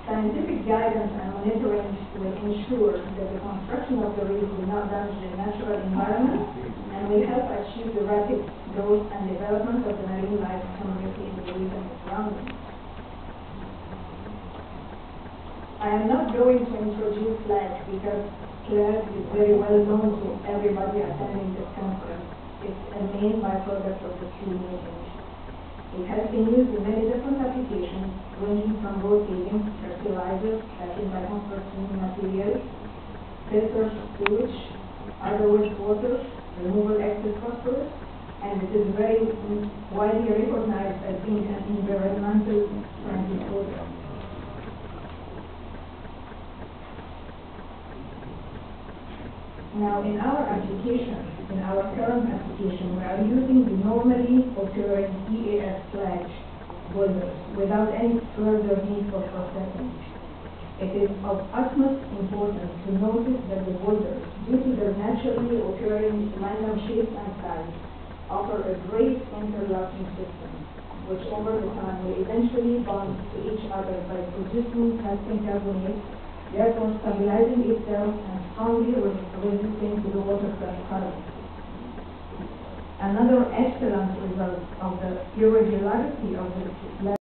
Scientific guidance and monitoring will ensure that the construction of the reef will not damage the natural environment and will help achieve the rapid growth and development of the marine life community in the reef and surroundings. I am not going to introduce SLAG because SLAG is very well known to everybody attending this conference. It's a main byproduct of the fuel making. It has been used in many different applications, ranging from road paving, fertilizers, tracking by composting materials, filter sewage, other wastewater, removal excess phosphorus, and it is very widely recognized as being an environmental friendly product. Now, in our application, in our current application, we are using the normally occurring EAF SLAG boulders without any further need for processing. It is of utmost importance to notice that the boulders, due to their naturally occurring random shapes and size, offer a great interlocking system, which over the time will eventually bond to each other by producing calcium carbonate, therefore stabilizing itself and strongly resisting to the water current. Another excellent result of the irregularity of the